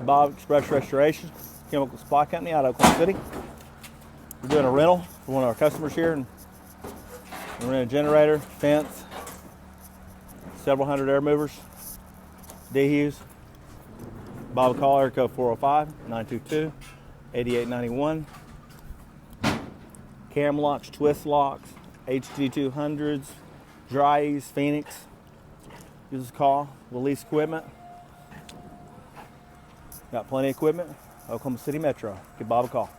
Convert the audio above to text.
Bob Express Restoration, chemical supply company out of Oklahoma City. We're doing a rental for one of our customers here, and we're renting a generator, fence, several hundred air movers, dehus. Bob will call area code 405-922-8891. Cam locks, twist locks, HD200s, Dry's, Phoenix. Give us a call. We'll lease equipment. Got plenty of equipment. Oklahoma City Metro. Give Bob a call.